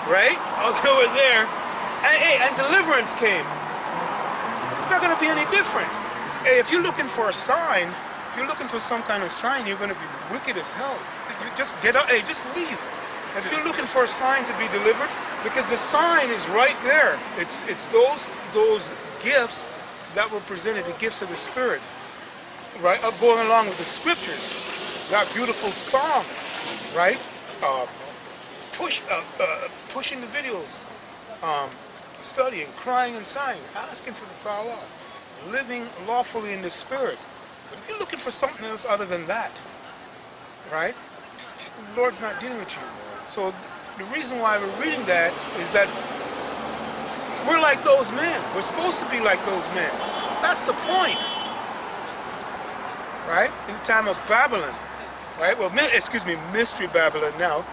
right? They were there, and deliverance came. It's not going to be any different. Hey, if you're looking for a sign, if you're looking for some kind of sign, you're going to be wicked as hell. You just get up, hey, just leave. If you're looking for a sign to be delivered, because the sign is right there. It's those gifts that were presented, the gifts of the Spirit, right? Going along with the scriptures, that beautiful song, right? Pushing the videos, studying, crying and sighing, asking for the Father, living lawfully in the Spirit. But if you're looking for something else other than that, right? The Lord's not dealing with you. So the reason why we're reading that is that we're like those men. We're supposed to be like those men. That's the point. Right? In the time of Babylon. Right? Well, Mystery Babylon now.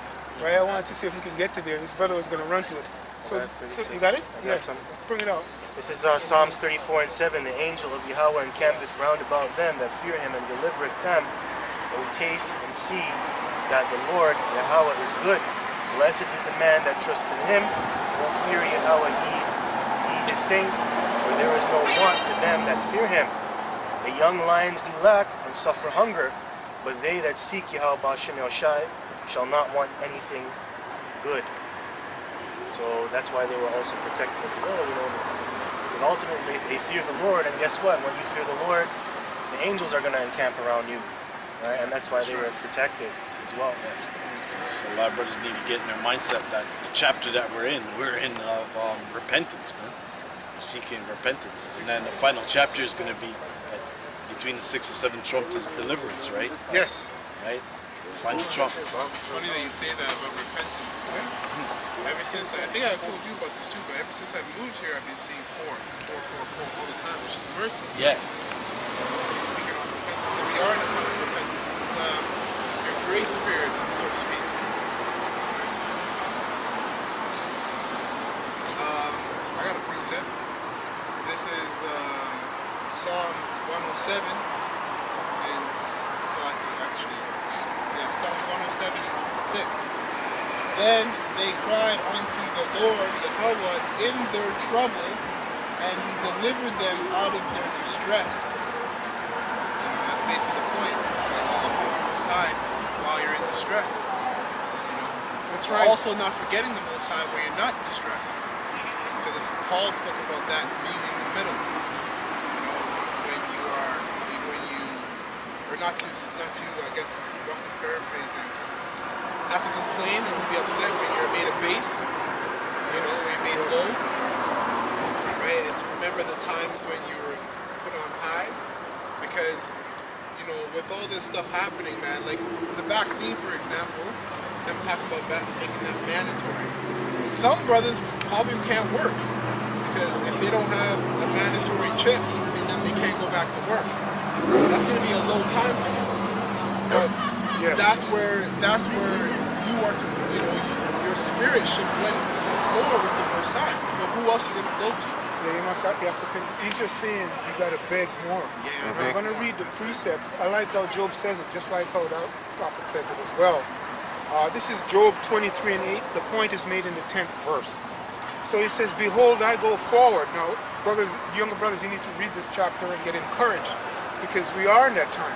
Right? I wanted to see if we can get to there. This brother was going to run to it. So you got it? I got something. Bring it out. This is Psalms 34:7. The angel of Yahweh encampeth round about them that fear him and delivereth them. O taste and see that the Lord Yahweh is good. Blessed is the man that trusteth in him. O fear Yahweh, ye his saints, for there is no want to them that fear him. The young lions do lack and suffer hunger, but they that seek Yahweh Ba'ashem Yahushai shall not want anything good. So that's why they were also protected as well, because ultimately they fear the Lord, and guess what? When you fear the Lord, the angels are going to encamp around you, right? And that's why they were protected as well. So a lot of brothers need to get in their mindset that the chapter that we're in of repentance, man. We're seeking repentance, and then the final chapter is going to be between the 6th and 7th trump is deliverance, right? Yes. Right. Final trump. It's funny that you say that about repentance. Ever since, I think I told you about this too, but ever since I moved here, I've been seeing 4 all the time, which is mercy. Yeah. Speaking of repentance, we are in a time of repentance. Your grace period, so to speak. I got a preset. This is Psalms 107 and Psalms 107 and 6. Then they cried unto the Lord Yahweh in their trouble, and he delivered them out of their distress. That's basically the point. Just call upon the Most High while you're in distress. That's right. Also not forgetting the Most High when you're not distressed. Because Paul spoke about that being in the middle. Not to, I guess, roughly paraphrasing, not to complain and to be upset when you're made abase, when you're made low, right? And to remember the times when you were put on high, because, with all this stuff happening, man, like the vaccine, for example, them talking about making that mandatory. Some brothers probably can't work, because if they don't have a mandatory chip, then they can't go back to work. That's going to be a low time for you. But yes. that's where you are to, your spirit should blend more with the Most High. But who else are you going to go to? Yeah, you have to. He's just saying you got to beg more. Yeah, I'm going to read the precept. I like how Job says it, just like how the prophet says it as well. This is Job 23 and 8. The point is made in the 10th verse. So he says, "Behold, I go forward." Now, brothers, younger brothers, you need to read this chapter and get encouraged. Because we are in that time,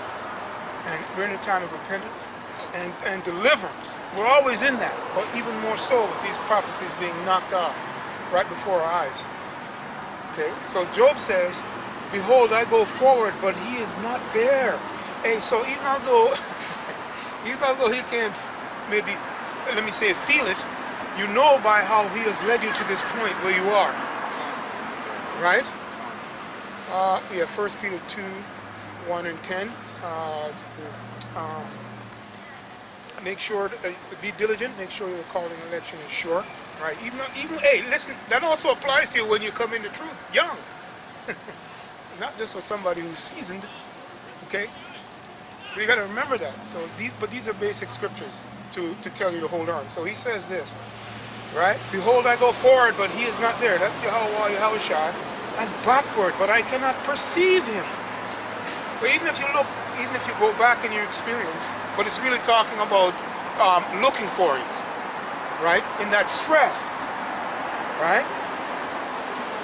and we're in a time of repentance and deliverance. We're always in that, but even more so with these prophecies being knocked off right before our eyes. Okay, so Job says, "Behold, I go forward, but he is not there." Hey, so even although he can't maybe, let me say, feel it, you know by how he has led you to this point where you are, right? 1 Peter 2. 1 and 10. Make sure to be diligent. Make sure your calling and election is sure. Right? Even hey, listen. That also applies to you when you come into truth, young. Not just for somebody who's seasoned. Okay. So you got to remember that. So these are basic scriptures to tell you to hold on. So he says this, right? "Behold, I go forward, but he is not there." That's Yahushua. "And backward, but I cannot perceive him." But even if you go back in your experience, but it's really talking about looking for you, right? In that stress, right?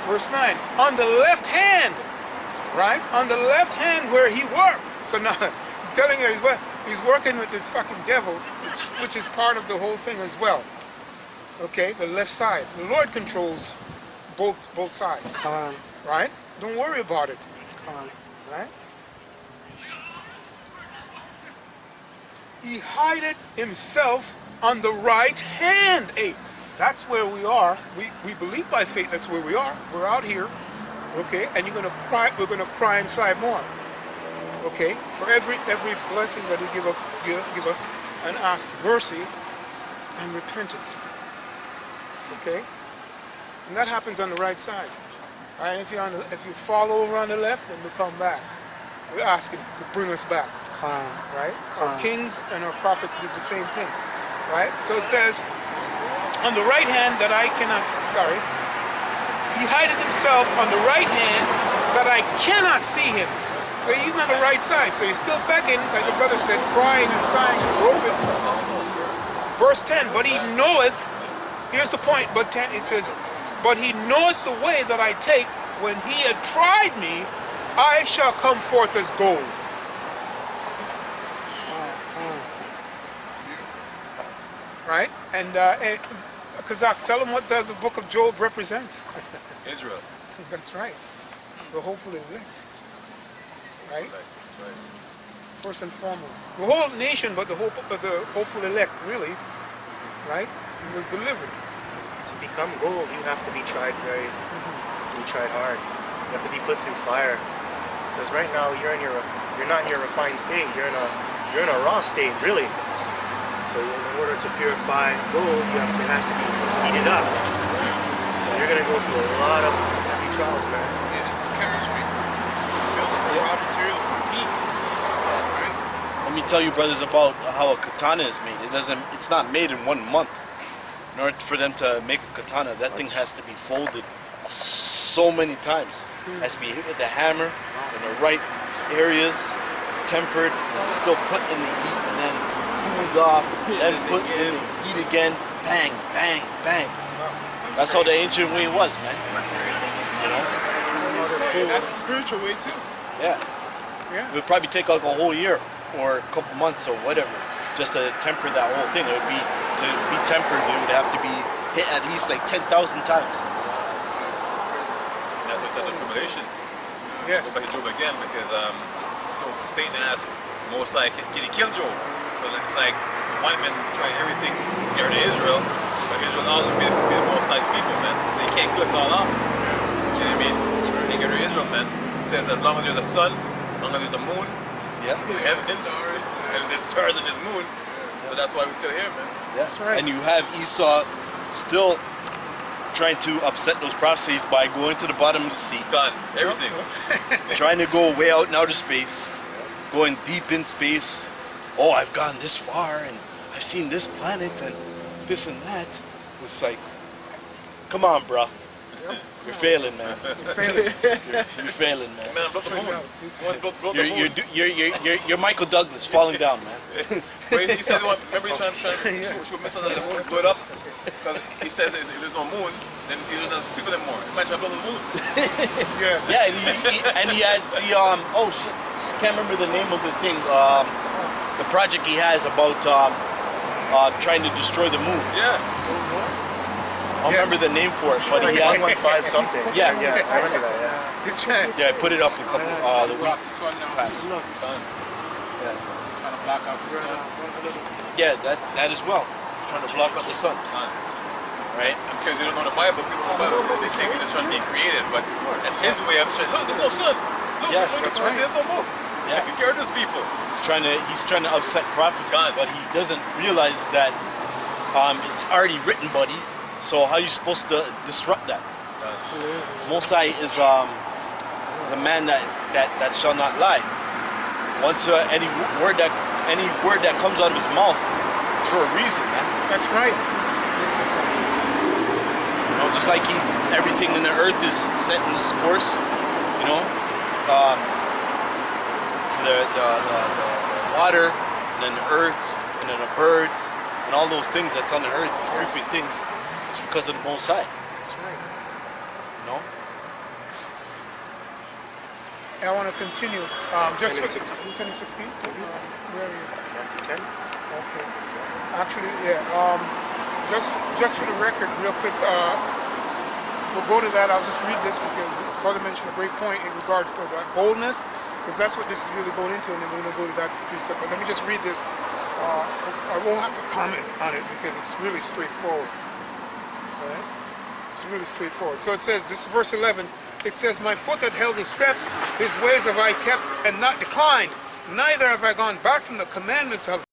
Verse 9, on the left hand, right? On the left hand where he worked. So now, I'm telling you, he's working with this fucking devil, which is part of the whole thing as well. Okay, the left side. The Lord controls both sides, right? Don't worry about it, right? He hideth himself on the right hand. Hey, that's where we are. We believe by faith that's where we are. We're out here, okay? And you're gonna cry. We're gonna cry inside more, okay? For every blessing that He give us, and ask mercy and repentance, okay? And that happens on the right side. Right? If you fall over on the left, then we come back. We ask Him to bring us back. Right? Our kings and our prophets did the same thing. Right? So it says, on the right hand that I cannot, He hideth himself on the right hand that I cannot see him. So he's on the right side. So he's still begging, like the brother said, crying and sighing and groping. Verse 10, but he knoweth, here's the point, but 10, it says, but he knoweth the way that I take. When he had tried me, I shall come forth as gold. Right? And Kazak, tell them what the book of Job represents. Israel. That's right. The hopeful elect. Right? Right. First and foremost. The whole nation, but the hopeful elect, really. Right? He was delivered. To become gold, you have to be tried hard. You have to be put through fire. Because right now you're not in your refined state. You're in a raw state, really. So in order to purify gold, it has to be heated up. So you're gonna go through a lot of heavy trials, man. Yeah, this is chemistry. Build up the raw materials to heat. Right? Let me tell you, brothers, about how a katana is made. It's not made in 1 month. In order for them to make a katana, that thing has to be folded so many times. It has to be hit with a hammer in the right areas, tempered, and still put in the heat, and then cooled off, then put in the heat again. Bang, bang, bang. That's how the ancient way was, man. You know? That's the spiritual way too. Yeah. It would probably take like a whole year or a couple months or whatever just to temper that whole thing. It would be, to be tempered, it would have to be hit at least like 10,000 times. That's what tribulations. Yes. Go back to Job again because Satan asked Most High, can he kill Job? So it's like the white men try everything, get rid of Israel, but Israel will always be the Most High's people, man. So you can't kill us all off. You know what I mean? You can't get rid of Israel, man. It says as long as there's a sun, as long as there's the moon, heaven, and the stars and his moon. So that's why we're still here, man. That's right. And you have Esau still trying to upset those prophecies by going to the bottom of the sea. Gone. Everything. Trying to go way out in outer space, going deep in space. Oh, I've gone this far and I've seen this planet and this and that. It's like, come on, bro. You're failing, man. You're failing. You're failing, man. Man, built the moon. One built the moon. You're Michael Douglas falling down, man. But he says, remember he's trying to shoot missiles at the moon, blow it up? Because he says if there's no moon, then he doesn't have people anymore. He might try to build a moon. Yeah, and he had the oh shit, I can't remember the name of the thing. The project he has about trying to destroy the moon. Yeah. I don't remember the name for it, but Like he had 115 something. Yeah. Yeah, I remember that, yeah. He's trying. Yeah, I put it up a couple the week Block the sun now. past. Trying to block out the sun. Yeah, that as well. Trying to block out the sun. Right? Because they don't know the Bible, people don't know the Bible. They think he's just trying to be creative, but that's his way of saying, look, there's no sun. Look, Yeah, look, that's there's no moon. Yeah. Take care of these people. He's trying to upset prophecy, God. but he doesn't realize that it's already written, buddy. So how are you supposed to disrupt that? Mosai is a man that shall not lie. Once any word that comes out of his mouth, it's for a reason, man. That's right. You know, just like everything in the earth is set in its course. You know, for the water, and then the earth, and then the birds, and and all those things that's on the earth, these Yes. creeping things, it's because of the Most High. That's right. You know? And I want to continue. Just for 2016. 2016? Where are you? Matthew 10. Okay. Actually, yeah. Just for the record, real quick, we'll go to that. I'll just read this because Brother mentioned a great point in regards to that boldness, because that's what this is really going into, and then we're going to go to that precept. But let me just read this. I won't have to comment on it because it's really straightforward. All right? It's really straightforward. So it says, this is verse 11. It says, "My foot had held his steps, his ways have I kept and not declined. Neither have I gone back from the commandments of